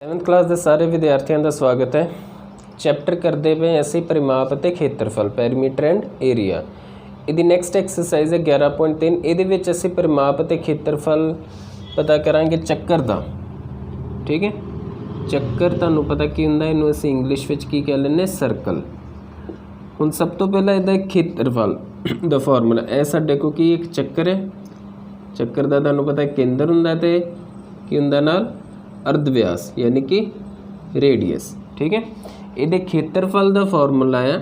7th class के सारे विद्यार्थियों का स्वागत है। चैप्टर करते पे असी परिमाप ਅਤੇ ਖੇਤਰਫਲ ਪੈਰੀਮੀਟਰ एंड एरिया। ਇਹਦੀ ਨੈਕਸਟ ਐਕਸਰਸਾइज है 11.3। ਇਹਦੇ ਵਿੱਚ ਅਸੀਂ परिमाप ਅਤੇ ਖੇਤਰਫਲ पता करांगे ਚੱਕਰ ਦਾ। ठीक है, ਚੱਕਰ ਤੁਹਾਨੂੰ ਪਤਾ ਕੀ ਹੁੰਦਾ, ਇਹਨੂੰ ਅਸੀਂ ਇੰਗਲਿਸ਼ ਵਿੱਚ ਕੀ ਕਹਿ ਲੈਂਦੇ ਸਰਕਲ। ਹੁਣ ਸਭ ਤੋਂ ਪਹਿਲਾਂ ਇਹਦਾ ਖੇਤਰਫਲ ਦਾ ਫਾਰਮੂਲਾ ਇਹ ਸਾਡੇ ਕੋਲ ਕੀ ਇੱਕ ਚੱਕਰ ਹੈ। ਚੱਕਰ ਦਾ ਤੁਹਾਨੂੰ ਪਤਾ ਕੇਂਦਰ ਹੁੰਦਾ ਤੇ ਕੀ ਹੁੰਦਾ ਨਾਲ अर्ध व्यास यानी कि रेडियस। ठीक है, ये खेत्रफल का फॉर्मूला है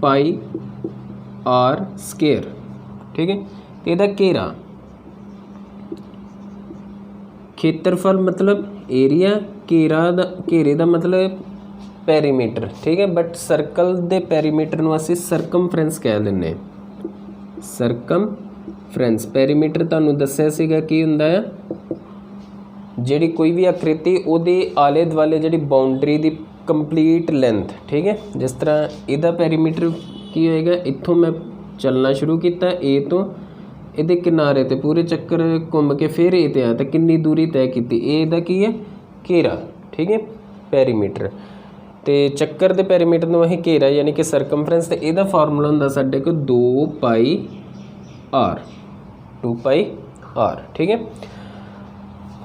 पाई आर स्केयर। ठीक है, तो यदा घेरा खेत्रफल मतलब एरिया, घेरे का मतलब पैरीमीटर। ठीक है, बट सर्कल के पैरीमीटर को असी सरकमफ्रेंस कह लें। सरकमफ्रेंस पैरीमीटर तुहानूं दस्सिया सीगा की हुंदा है, जिहड़ी कोई भी आकृति उहदे आले दुआले जिहड़ी बाउंड्री दी कंप्लीट लेंथ। ठीक है, जिस तरह इहदा पैरीमीटर की होएगा, इत्थों मैं चलना शुरू किया ए तो इहदे किनारे ते पूरे चक्कर घूम के फिर ए ते आया तो कितनी दूरी तय की, ए दा की है घेरा। ठीक है, पैरीमीटर तो चक्कर के पैरीमीटर में असीं घेरा यानी कि सरकमफ्रेंस, तो यदा फार्मूला हुंदा साडे कोल 2 पाई आर, 2 पाई आर। ठीक है,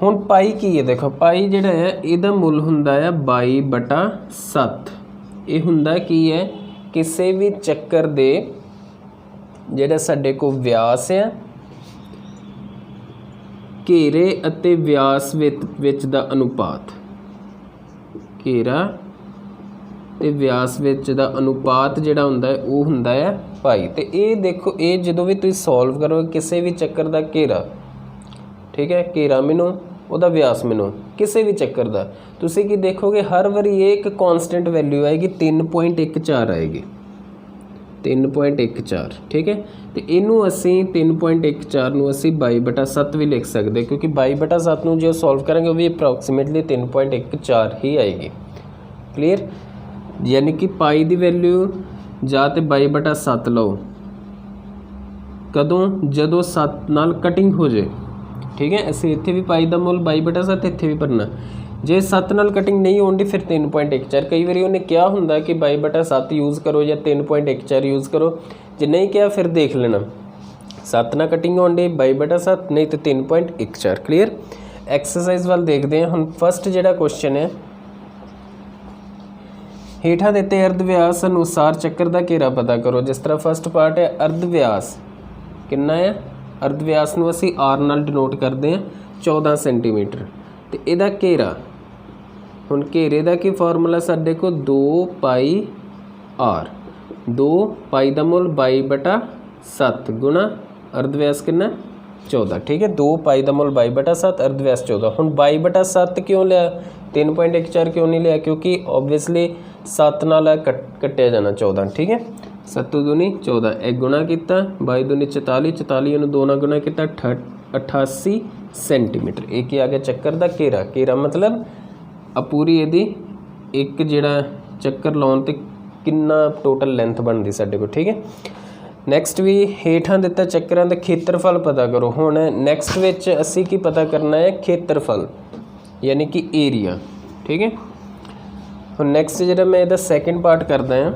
हुण पाई की है, देखो पाई जिहड़ा है इहदा मुल हुंदा है 22/7। ये हुंदा की है किसी भी चक्कर दे जिहड़ा साडे कोल व्यास है, घेरे अते व्यास विच दा अनुपात, घेरा ते व्यास विच दा अनुपात जिहड़ा हुंदा है वो हुंदा है पाई। तो ये देखो, ये जो भी तुम सॉल्व करो किसी भी चक्कर का घेरा, ठीक है, घेरा मैनू उहदा व्यास मैनू किसी भी चक्कर का, तुसीं की देखोगे हर बारी ये एक कॉन्सटेंट वैल्यू आएगी 3.14 आएगी, 3.14। ठीक है, तो इनू असी 3.14 नू असी 22/7 भी लिख सकते, क्योंकि 22/7 नू जो सॉल्व करेंगे वो भी अप्रॉक्सीमेटली 3.14 ही आएगी। क्लीयर, यानी कि पाई की वैल्यू ਜਾਂ तो 22/7 लो कदों जदों 7 नाल कटिंग हो जाए। ठीक है, असीं इत्थे भी पाई का मुल 22/7 इत्थे भी भरना, जे 7 नाल कटिंग नहीं होती फिर 3.14। कई बार उन्हें क्या होंगे कि 22/7 यूज़ करो या 3.14 यूज़ करो, जे नहीं किया फिर देख लेना 7 ना कटिंग होनी 22/7 नहीं तो 3.14। क्लीयर, एक्सरसाइज वाल देखते हैं। हम फस्ट जिहड़ा क्वेश्चन है, हेठा दिते अर्ध व्यास अनुसार चक्कर का घेरा पता करो। जिस तरह फस्ट पार्ट है अर्ध व्यास कितना है, अर्ध व्यास नूं असीं आर नाल डिनोट करते हैं 14 सेंटीमीटर। तो इहदा घेरा, हुण घेरे का की फार्मूला साडे को 2 पाई आर, 2 पाई का मुल 22/7 गुणा अर्ध व्यास कितना 14। ठीक है, 2 पाई का मुल 22/7 अर्ध व्यास 14। हुण 22/7 क्यों लिया, 3.14 क्यों नहीं लिया, क्योंकि ओबवियसली 7 नाल कट्टिया जाना 14। ठीक है, 7 दूनी 14, एक गुणा किया 22 दूनी 44, 44 नूं 2 नाल गुणा किया 88 सेंटीमीटर। एक ही आ गया चक्कर का घेरा। घेरा मतलब पूरी यदि एक जिहड़ा चक्कर लाउण ते कितना टोटल लेंथ बनती साडे कोल। ठीक है, नैक्सट भी हेठां दिता चक्करां दा खेत्रफल पता करो। हुण नैक्सट विच असीं की पता करना है खेत्रफल यानी कि एरिया। ठीक है, हुण नैक्सट जिहड़ा मैं इहदा सैकेंड पार्ट करदा हां,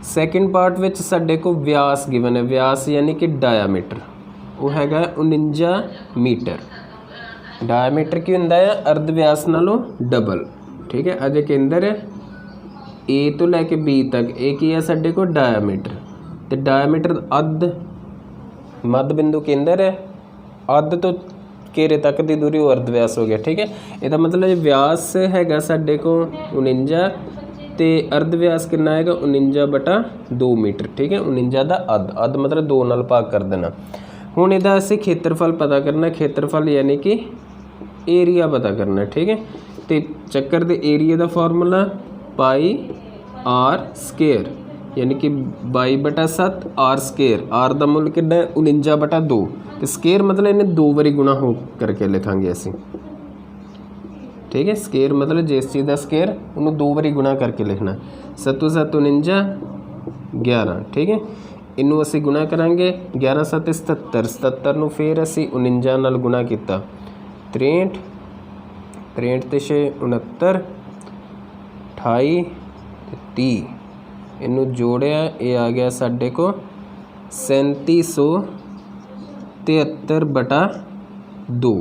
सैकेंड पार्ट विच साडे को व्यास गिवन है, व्यास यानी कि डायामीटर वो हैगा 49 मीटर। डायामीटर की हुंदा है अर्ध व्यास नालों डबल। ठीक है, अजे केंद्र है ए तो लैके बी तक एक ही है साडे को डायामीटर, तो डायामीटर अध मध्य बिंदु केंद्र है, अध तो घेरे तक की दूरी वो अर्ध व्यास हो गया। ठीक है, इसका मतलब व्यास हैगा साडे को 49 तो अर्ध व्यास कितना है 49/2 मीटर। ठीक है, 49 का अध मतलब 2 नाल भाग कर देना। हुण इहदा असीं खेत्रफल पता करना, खेत्रफल यानी कि एरिया पता करना। ठीक है, तो चक्कर के एरिया का फार्मूला पाई आर स्केयर यानी कि 22/7 आर स्केयर, आर का मुल कितना 49/2, तो स्केयर मतलब इन्हें 2 बारी गुणा हो करके लिखांगे असीं। ठीक है, स्केयर मतलब जिस चीज़ का स्केयर उन्होंने 2 बारी गुणा करके लिखना। 7 7 49 11। ठीक है, ਇਹਨੂੰ ਅਸੀਂ ਗੁਣਾ ਕਰਾਂਗੇ 11 7 77 77 ਨੂੰ ਫਿਰ ਅਸੀਂ 49 ਨਾਲ ਗੁਣਾ ਕੀਤਾ 63 63 ਤੇ 6 69 28 ਤੇ 30 ਇਹਨੂੰ ਜੋੜਿਆ ਇਹ ਆ ਗਿਆ ਸਾਡੇ ਕੋ 3773 ਬਟਾ 2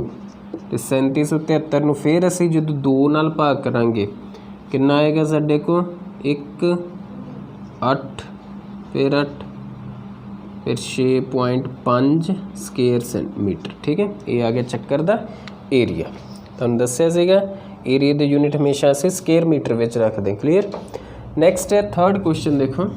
ਤੇ 3773 ਨੂੰ ਫਿਰ ਅਸੀਂ ਜਦੋਂ 2 ਨਾਲ ਭਾਗ ਕਰਾਂਗੇ ਕਿੰਨਾ ਆਏਗਾ ਸਾਡੇ ਕੋ 1 8 फिर 8 फिर 6.5 ਸਕੁਅਰ ਸੈਂਟੀਮੀਟਰ। ठीक है, ये आ गया ਚੱਕਰ ਦਾ ਏਰੀਆ। ਤੁਹਾਨੂੰ ਦੱਸਿਆ ਸੀਗਾ ਏਰੀਆ ਦੀ ਯੂਨਿਟ ਹਮੇਸ਼ਾ ਅਸੀਂ ਸਕੁਅਰ ਮੀਟਰ ਵਿੱਚ ਰੱਖਦੇ। ਕਲੀਅਰ। ਨੈਕਸਟ ਹੈ ਥਰਡ ਕੁਐਸਚਨ। ਦੇਖੋ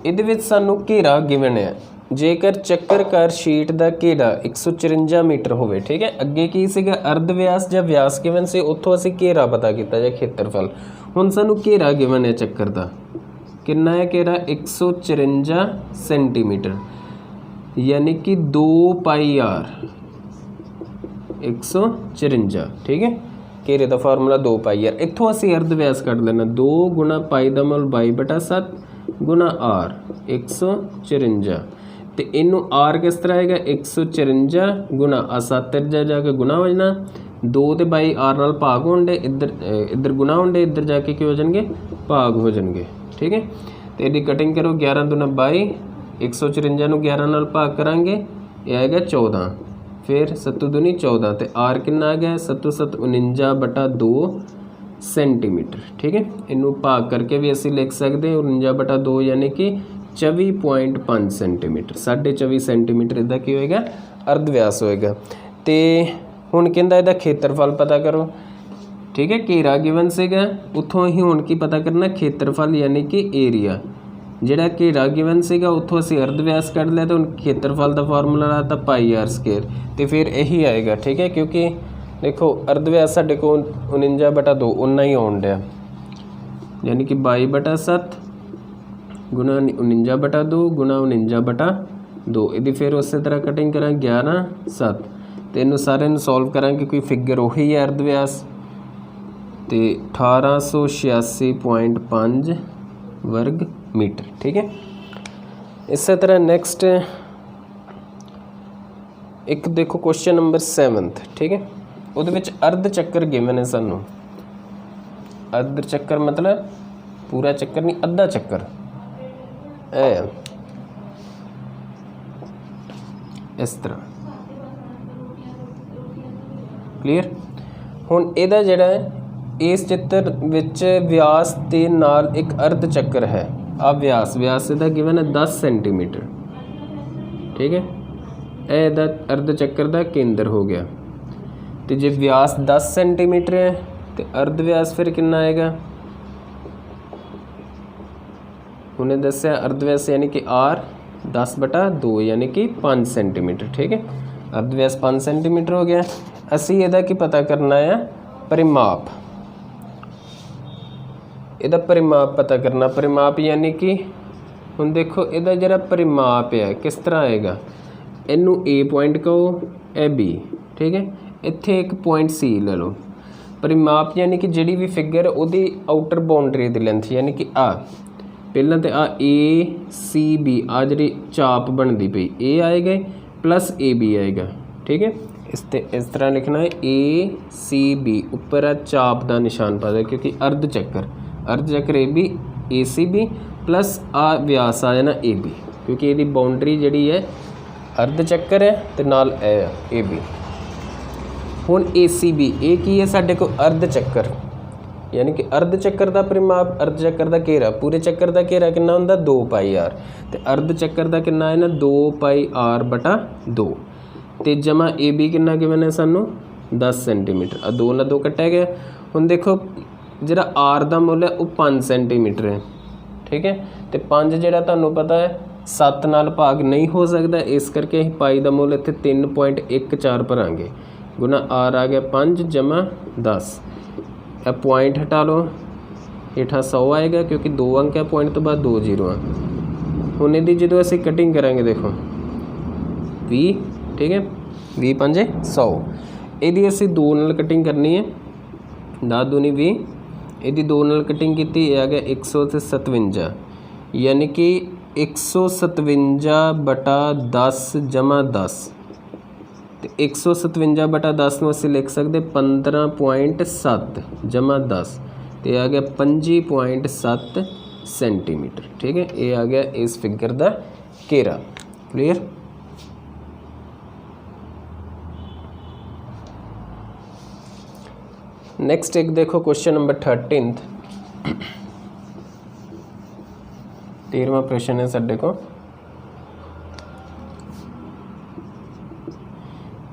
ਇਹਦੇ ਵਿੱਚ ਸਾਨੂੰ ਘੇਰਾ ਗਿਵਨ ਹੈ। ਜੇਕਰ ਚੱਕਰਕਾਰ ਸ਼ੀਟ ਦਾ ਘੇਰਾ 154 ਮੀਟਰ ਹੋਵੇ। ਠੀਕ ਹੈ, ਅੱਗੇ ਕੀ ਸੀਗਾ ਅਰਧ ਵਿਆਸ ਜਾਂ ਵਿਆਸ ਗਿਵਨ ਸੀ, ਉੱਥੋਂ ਅਸੀਂ ਘੇਰਾ ਪਤਾ ਕੀਤਾ ਜਾਂ ਖੇਤਰਫਲ। ਹੁਣ ਸਾਨੂੰ ਘੇਰਾ ਗਿਵਨ ਹੈ ਚੱਕਰ ਦਾ, ਕਿੰਨਾ ਹੈ ਘੇਰਾ 154 ਸੈਂਟੀਮੀਟਰ, यानी कि 2 पाई r 154। ठीक है, घेरे का फार्मूला 2 पाई r। इत्थों असी अर्ध व्यास कट लेना 2 गुणा पाई का मुल 22/7 गुणा r 154 तो इनू r किस तरह आएगा 154 गुणा 7 जाके गुणा हो जाना 2 तो 22 r नाल भाग होंगे, इधर गुणा होंगे, इधर जाके की हो जाएंगे भाग हो जाएंगे। ठीक है, तो यदि कटिंग करो 11 दूना 22 154 ਨੂੰ 11 ਨਾਲ ਭਾਗ ਕਰਾਂਗੇ ਇਹ ਆਏਗਾ 14, ਫਿਰ 7 दूनी 14 ਤੇ r ਕਿੰਨਾ ਆ ਗਿਆ 7 7 49/2 ਸੈਂਟੀਮੀਟਰ। ਠੀਕ ਹੈ, ਇਹਨੂੰ ਭਾਗ ਕਰਕੇ ਵੀ ਅਸੀਂ ਲਿਖ ਸਕਦੇ 49/2 यानी कि 24.5 ਸੈਂਟੀਮੀਟਰ, 24.5 ਸੈਂਟੀਮੀਟਰ ਇਹਦਾ ਕੀ ਹੋਏਗਾ ਅਰਧ ਵਿਆਸ ਹੋਏਗਾ। ਤੇ ਹੁਣ ਕਹਿੰਦਾ ਇਹਦਾ ਖੇਤਰਫਲ ਪਤਾ ਕਰੋ। ठीक है, घेरा गिवन ਸੀਗਾ ਉੱਥੋਂ ਹੀ ਹੁਣ ਕੀ ਪਤਾ ਕਰਨਾ ਖੇਤਰਫਲ यानी कि एरिया। ਜਿਹੜਾ ਘੇਰਾ ਗਿਵਨ ਸੀਗਾ ਉੱਥੋਂ ਅਸੀਂ ਅਰਧ ਵਿਆਸ ਕੱਢ ਲਿਆ, ਤਾਂ ਹੁਣ ਖੇਤਰਫਲ ਦਾ ਫਾਰਮੂਲਾ ਆਤਾ ਪਾਈ r ਸਕੁਅਰ ਤੇ ਫਿਰ ਇਹੀ ਆਏਗਾ। ਠੀਕ ਹੈ, ਕਿਉਂਕਿ ਦੇਖੋ ਅਰਧ ਵਿਆਸ ਸਾਡੇ ਕੋਲ 49/2 ਉਨਾ ਹੀ ਆਉਣ ਡਿਆ, ਯਾਨੀ ਕਿ 22/7 ਗੁਣਾ 49/2 ਗੁਣਾ 49/2। ਇਹਦੀ ਫਿਰ ਉਸੇ ਤਰ੍ਹਾਂ ਕਟਿੰਗ ਕਰਾਂਗੇ 11 7 ਤੇ ਇਹਨੂੰ ਸਾਰੇ ਨੂੰ ਸੋਲਵ ਕਰਾਂਗੇ, ਕੋਈ ਫਿਗਰ ਉਹੀ ਹੈ ਅਰਧ ਵਿਆਸ ਤੇ 1886.5 वर्ग मीटर। ठीक है, इस तरह नेक्स्ट एक देखो क्वेश्चन नंबर 7। ठीक है, ਉਹਦੇ ਵਿੱਚ अर्ध ਚੱਕਰ ਗਿਵਨ ਹੈ ਸਾਨੂੰ। अर्ध ਚੱਕਰ मतलब पूरा ਚੱਕਰ नहीं, ਅੱਧਾ ਚੱਕਰ इस तरह। क्लीयर। ਹੁਣ ਇਹਦਾ ਜਿਹੜਾ ਹੈ इस चित्र विच व्यास के नाल एक अर्ध चक्कर है। आ व्यास इहदा गिवन है 10 सेंटीमीटर। ठीक है, यह अर्ध चक्कर का केंद्र हो गया। तो जे व्यास 10 सेंटीमीटर है तो अर्ध व्यास फिर कितना आएगा, उन्हें दस्या अर्ध व्यास यानी कि r 10/2 यानी कि 5 सेंटीमीटर। ठीक है, अर्ध व्यास 5 सेंटीमीटर हो गया। असी इहदा की पता करना है परिमाप, ਇਹਦਾ परिमाप पता करना। परिमाप यानी कि ਹੁਣ देखो ਇਹਦਾ ਜਿਹੜਾ परिमाप है किस तरह आएगा, ਇਹਨੂੰ A पॉइंट कहो ਇਹ B। ठीक है, ਇੱਥੇ एक पॉइंट C ले लो। परिमाप यानी कि ਜਿਹੜੀ ਵੀ ਫਿਗਰ ਉਹਦੀ ਆਊਟਰ ਬਾਉਂਡਰੀ ਦੀ ਲੈਂਥ यानी कि ਆ ਪਹਿਲਾਂ ਤੇ ਆ ACB ਆ ਜਿਹੜੀ ਚਾਪ ਬਣਦੀ ਪਈ ਇਹ ਆਏਗਾ प्लस AB आएगा। ठीक है, इस तरह लिखना है ACB ऊपर आ चाप का निशान पा दे, क्योंकि अर्ध चक्कर AB ACB प्लस आ व्यास आ जाना AB, क्योंकि ये बाउंड्री जी है अर्ध चक्कर है तो नाल AB। हुण ACB ये की है साडे को अर्ध चक्कर, यानी कि अर्ध चक्कर का परिमाप, अर्ध चक्कर का घेरा, पूरे चक्कर का घेरा कितना हुंदा 2 पाई r तो अर्ध चक्कर का कितना है ना 2 पाई r/2 तो जमा AB कितना गिवन है सानू 10 सेंटीमीटर। आ 2 ਨਾਲ 2 कट्टिया गया। हुण देखो ਜਿਹੜਾ r ਦਾ ਮੁੱਲ ਹੈ ਉਹ 5 ਸੈਂਟੀਮੀਟਰ ਹੈ। ठीक है, तो 5 ਜਿਹੜਾ ਤੁਹਾਨੂੰ ਪਤਾ ਹੈ 7 ਨਾਲ ਭਾਗ ਨਹੀਂ ਹੋ ਸਕਦਾ, ਇਸ ਕਰਕੇ ਅਸੀਂ ਪਾਈ ਦਾ ਮੁੱਲ ਇੱਥੇ 3.14 ਭਰਾਂਗੇ ਗੁਣਾ r ਆ ਗਿਆ 5 ਜਮਾ 10। ਇਹ ਪੁਆਇੰਟ ਹਟਾ ਲਓ, ਹੇਠਾਂ 100 ਆਏਗਾ ਕਿਉਂਕਿ 2 ਅੰਕ ਹੈ, ਪੁਆਇੰਟ ਤੋਂ ਬਾਅਦ 2 ਜ਼ੀਰੋ ਆ। ਹੁਣ ਇਹਦੀ ਜਦੋਂ ਅਸੀਂ ਕਟਿੰਗ ਕਰਾਂਗੇ ਦੇਖੋ 20। ठीक है, 20 5 100। ਇਹਦੀ ਅਸੀਂ 2 ਨਾਲ ਕਟਿੰਗ ਕਰਨੀ ਹੈ, 10 दूनी 20। ਇਹਦੀ 2 ਨਾਲ ਕਟਿੰਗ ਕੀਤੀ ਇਹ ਆ ਗਿਆ 157। यानी कि 157/10 जमा 10 तो 157/10 ਨੂੰ ਅਸੀਂ ਲਿਖ ਸਕਦੇ 15.7 जमा 10 तो आ गया 25.7 सेंटीमीटर। ठीक है, ये आ गया इस फिगर का घेरा। क्लीयर। नेक्स्ट एक देखो क्वेश्चन नंबर 13th 13वां प्रश्न है साडे को।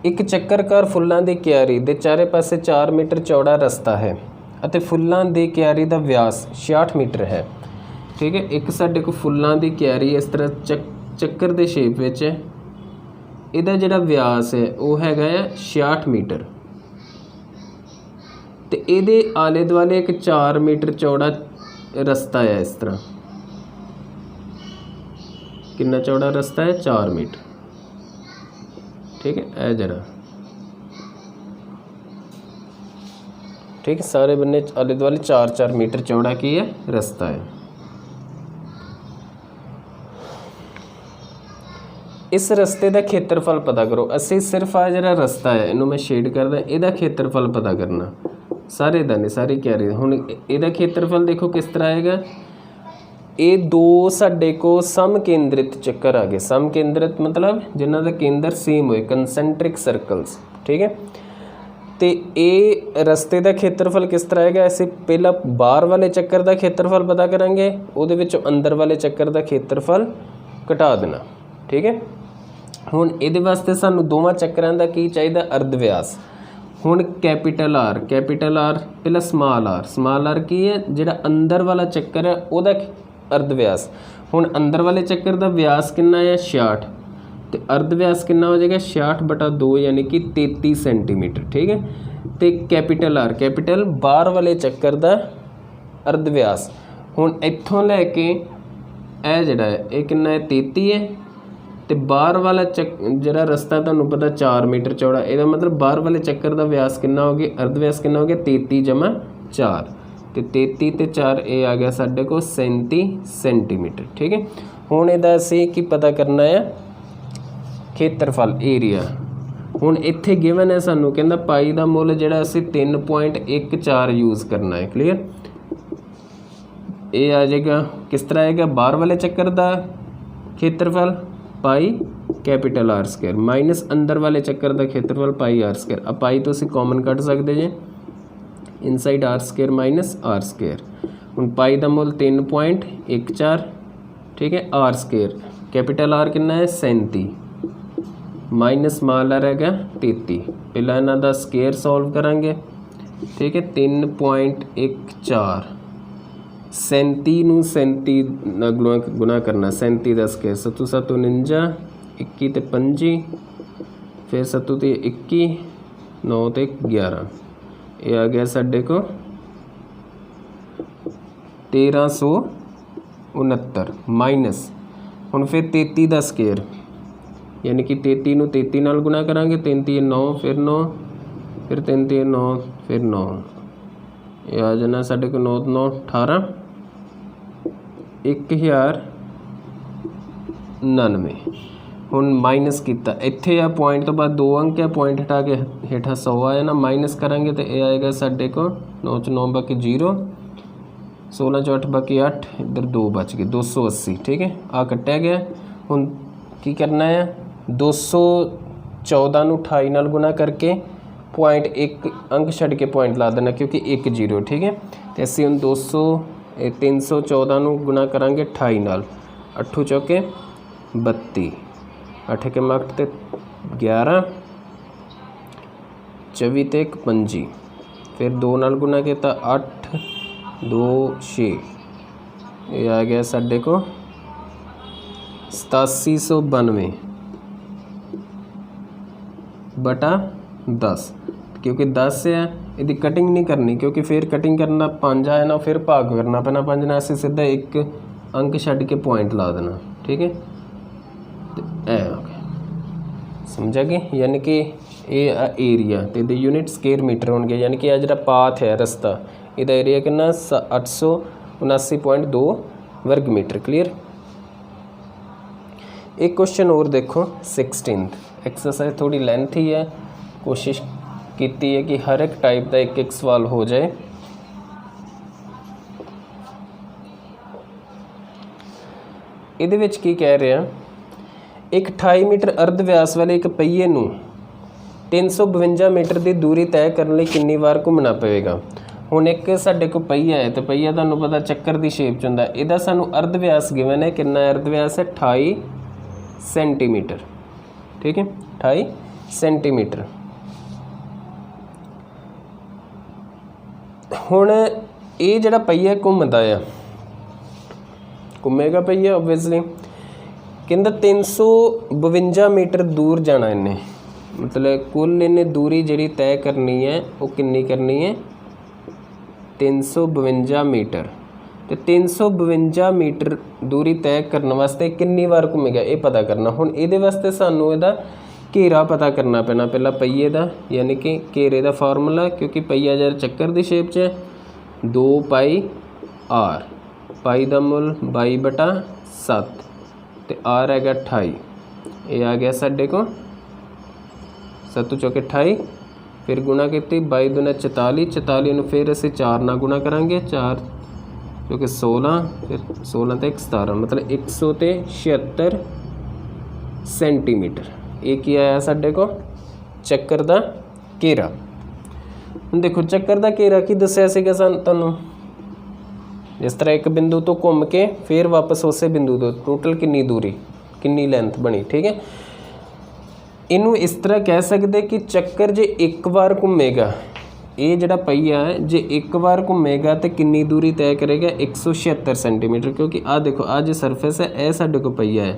एक ਚੱਕਰਕਾਰ ਫੁੱਲਾਂ ਦੀ ਕਿਆਰੀ ਦੇ ਚਾਰੇ ਪਾਸੇ 4 ਮੀਟਰ ਚੌੜਾ ਰਸਤਾ ਹੈ ਅਤੇ ਫੁੱਲਾਂ ਦੀ ਕਿਆਰੀ ਦਾ ਵਿਆਸ 66 ਮੀਟਰ ਹੈ। ਠੀਕ ਹੈ, ਇੱਕ ਸਾਡੇ ਕੋਲ ਫੁੱਲਾਂ ਦੀ ਕਿਆਰੀ ਇਸ ਤਰ੍ਹਾਂ ਚੱਕਰ ਦੇ ਸ਼ੇਪ ਵਿੱਚ ਹੈ, ਇਹਦਾ ਜਿਹੜਾ ਵਿਆਸ ਹੈ ਉਹ ਹੈਗਾ ਆ 66 ਮੀਟਰ ਤੇ ਇਹਦੇ ਆਲੇ ਦੁਆਲੇ ਇੱਕ 4 ਮੀਟਰ ਚੌੜਾ ਰਸਤਾ ਹੈ। ਇਸ ਤਰ੍ਹਾਂ कितना चौड़ा रास्ता है 4 मीटर। ठीक है, ए जरा ठीक है, सारे बन्ने आले दुआले 4-4 मीटर चौड़ा की है रास्ता है। इस रस्ते का खेत्रफल पता करो। असी सिर्फ आ जरा रस्ता है इनू मैं शेड करदा, इहदा खेत्रफल पता करना सारे दा नहीं, सारी क्यारी हुण इहदा खेत्रफल देखो किस तरह आएगा। ये दो साडे को समकेंद्रित चक्कर आ गए। समकेंद्रित मतलब जिन्हां दा केंद्र सेम होए, कंसैंट्रिक सर्कल्स। ठीक है, तो ये रस्ते का खेत्रफल किस तरह है। असीं पहला बाहर वाले चक्कर का खेत्रफल पता करांगे, उहदे विचों अंदर वाले चक्कर का खेत्रफल घटा देना। ठीक है, हुण इहदे वास्ते सानूं दोवां चक्करां दा की चाहीदा, अर्ध व्यास। हुण कैपिटल आर पहला स्माल आर की है, जिहड़ा अंदर वाला चक्कर है उहदा अर्ध व्यास। हुण अंदर वाले चक्कर का व्यास कितना है 66 तो अर्ध व्यास कितना हो जाएगा 66/2 यानी कि 33 सेंटीमीटर। ठीक है, तो कैपिटल बाहर वाले चक्कर का अर्ध व्यास। हुण इत्थों लैके यह जिहड़ा है ये कितना है 33 है तो बाहर वाला जिहड़ा रस्ता तुहानूं पता 4 मीटर चौड़ा, इसका मतलब बाहर वाले चक्कर का व्यास कितना हो गया, अर्ध व्यास कितना हो गया 33/4 तो 33 ते 4 ये आ गया साढ़े को 37 सेंटीमीटर। ठीक है, हुण इहदा असीं की पता करना है खेत्रफल एरिया। हुण इत्थे गिवन है सानूं कहंदा पाई दा मुੱਲ जिहड़ा असीं 3.14 यूज़ करना है। क्लीयर, ये आ जाएगा किस तरह आएगा, बाहर वाले चक्कर का खेत्रफल pi capital R square minus अंदर वाले चक्कर का खेत्रफल पाई R स्क्वायर। अब पाई तो असीं कॉमन कट सकते जे, inside R square minus R square. हुण पाई का मुੱਲ 3.14। ठीक है, R स्क्वायर कैपिटल R कितना है 37 माइनस स्मॉल आर है 33। पहला इन्हां दा स्क्वायर सॉल्व करांगे। ठीक है, 3.14 37 नूं 37 गुणा करना, 37 का स्क्वायर 7 49 21 ते 25 फिर 7 ते 21 9 ते 11 ये आ गया साढ़े को 1369 माइनस हुण फिर 33 का स्क्वायर यानी कि 33 नूं 33 नाल गुणा करांगे, 33 9 फिर 9 फिर 33 9 फिर 9 ये आ जाना साढ़े को 9 9 18 1099। हुण माइनस किया इत्थे आ पॉइंट तो बाद 2 अंक है, पॉइंट हटा के हेठा 100 आया ना, माइनस करांगे तो ये आएगा साढ़े को 9 च 9 बाकी 0 16 च 8 बाकी 8 इधर 2 बच गए 280। ठीक है, आ कट्टिया गया। हुण की करना है 214 नूं 28 नाल गुणा करके पॉइंट 1 अंक छड्ड के पॉइंट ला देना क्योंकि 1 0। ठीक है, तो असीं हुण 314 नूं गुणा करांगे 28 नाल, 8 चौके 32 8 के मक्ट ते 11 24 ते 1 25 फिर 2 नाल गुणा किया 8 2 6 ये आ गया साढ़े को 8792/10 क्योंकि 10 है यदि कटिंग नहीं करनी क्योंकि फिर कटिंग करना 5 आया ना, फिर भाग करना पैना 5 ने, ऐसे सीधा 1 अंक छड्ड के पॉइंट ला देना। ठीक है, समझा कि यानी कि ये एरिया तो यूनिट स्केयर मीटर हो गए, यानी कि आ जो पाथ है रस्ता, यदा एरिया कितना 879.2 वर्ग मीटर। क्लीयर। एक क्वेश्चन और देखो 16th एक्सरसाइज थोड़ी लेंथ ही है, कोशिश की है कि हर एक टाइप का एक सवाल हो जाए। ਇਹਦੇ ਵਿੱਚ ਕੀ ਕਹਿ ਰਿਹਾ, ਇੱਕ 28 ਮੀਟਰ ਅਰਧ ਵਿਆਸ ਵਾਲੇ ਇੱਕ ਪਹੀਏ ਨੂੰ 352 ਮੀਟਰ ਦੀ ਦੂਰੀ ਤੈਅ ਕਰਨ ਲਈ ਕਿੰਨੀ ਵਾਰ ਘੁੰਮਣਾ ਪਵੇਗਾ। ਹੁਣ ਇੱਕ ਸਾਡੇ ਕੋਲ ਪਹੀਆ ਹੈ ਤੇ ਪਹੀਆ ਤੁਹਾਨੂੰ ਪਤਾ ਚੱਕਰ ਦੀ ਸ਼ੇਪ 'ਚ ਹੁੰਦਾ, ਇਹਦਾ ਸਾਨੂੰ ਅਰਧ ਵਿਆਸ ਗਿਵਨ ਹੈ, ਕਿੰਨਾ ਅਰਧ ਵਿਆਸ ਹੈ 28 ਸੈਂਟੀਮੀਟਰ। ਠੀਕ ਹੈ 28 ਸੈਂਟੀਮੀਟਰ। ਹੁਣ ਇਹ ਜਿਹੜਾ ਪਹੀਆ ਘੁੰਮਦਾ ਆ, ਘੁੰਮੇਗਾ ਪਹੀਆ ਓਬਵੀਅਸਲੀ, ਕਹਿੰਦਾ 352 ਮੀਟਰ ਦੂਰ ਜਾਣਾ ਇਹਨੇ, मतलब कुल इन्हें दूरी जी तय करनी है वो किन्नी करनी है 352 मीटर। तो 352 मीटर दूरी तय करने वास्ते किन्नी बार घूमेगा ये पता करना। हुण ये वास्ते सानू इहदा घेरा पता करना पैना पहला पहिए का, यानी कि घेरे का फार्मूला, क्योंकि पहिया जरा चक्कर की शेप च है 2 पाई आर, पाई का मुल 22/7 तो आर हैगा 28, ये आ गया साढ़े को 7 चौके 28, फिर गुणा की 22 दूना 44, 44 फिर असी 4 ना गुणा करांगे, 4 क्योंकि 16, फिर 16 तो 17 मतलब 176 सेंटीमीटर। ये की आया साढ़े को चक्कर का घेरा। हुण देखो चक्कर का घेरा की दस्सिया सीगा तुहानूं, जिस तरह एक बिंदु तो घूम के फिर वापस उस बिंदु तो टोटल किन्नी दूरी किन्नी लेंथ बनी। ठीक है, इनू इस तरह कह सकते कि चक्कर जे एक बार घूमेगा, ये जिहड़ा पहिया है जे एक बार घूमेगा तो किन्नी दूरी तय करेगा 176 सेंटीमीटर, क्योंकि आ देखो आ जो सरफेस है यह साडे को पहिया है।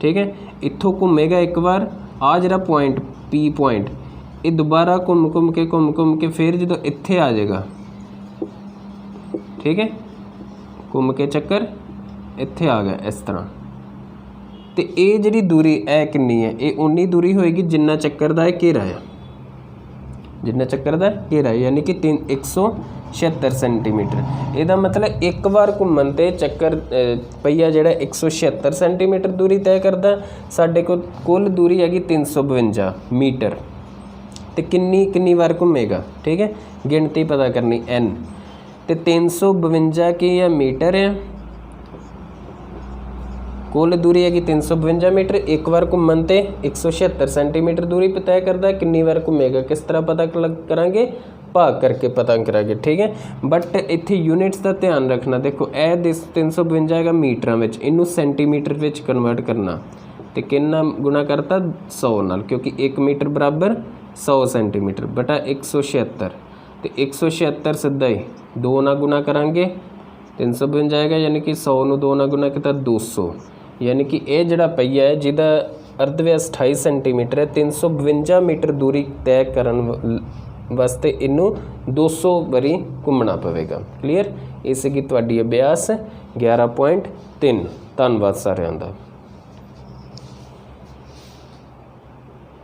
ठीक है, इत्थों घूमेगा एक बार, आ जिहड़ा पॉइंट पी पॉइंट ये दोबारा घूम के फिर जो इत्थे आ जाएगा। ठीक है, घूम के चक्कर इत्थे आ गया इस तरह, तो ये जी दूरी है किन्नी है, ये उन्नी दूरी होएगी जिन्ना चक्कर का घेरा है, जिन्ना चक्कर का घेरा है, यानी कि 176 सेंटीमीटर। यदा मतलब एक बार घूमन ते चक्कर पहिया जिहड़ा 176 सेंटीमीटर दूरी तय करता, साडे को कुल दूरी हैगी 352 मीटर। तो किन्नी बार घूमेगा। ठीक है, गिनती पता करनी n, तो 352 की है मीटर है, कुल दूरी है कि 352 मीटर, एक बार घूमन ते 176 सेंटीमीटर दूरी पर तय करता है, किन्नी बार घूमेगा किस तरह पता करांगे, भाग करके पता करांगे। ठीक है, बट इत्थे यूनिट्स का ध्यान रखना, देखो ए 352 है मीटर में, इनू सेंटीमीटर में कन्वर्ट करना, तो कितना गुणा करता 100 नाल, क्योंकि 1 मीटर बराबर 100 सेंटीमीटर बटा 176, तो 176 सीधा ही 2 ना गुणा करांगे 352 आएगा, यानी कि 100 नूं 2 ना गुणा किया 200, यानी कि यह जिहड़ा पहिया है जिहदा अर्ध व्यास 28 सेंटीमीटर है, 352 मीटर दूरी तय करन वास्ते इनू 200 बारी घूमना पवेगा। क्लीयर, इस की तुहाडी अभ्यास 11.3। धन्यवाद सारिਆਂ ਦਾ।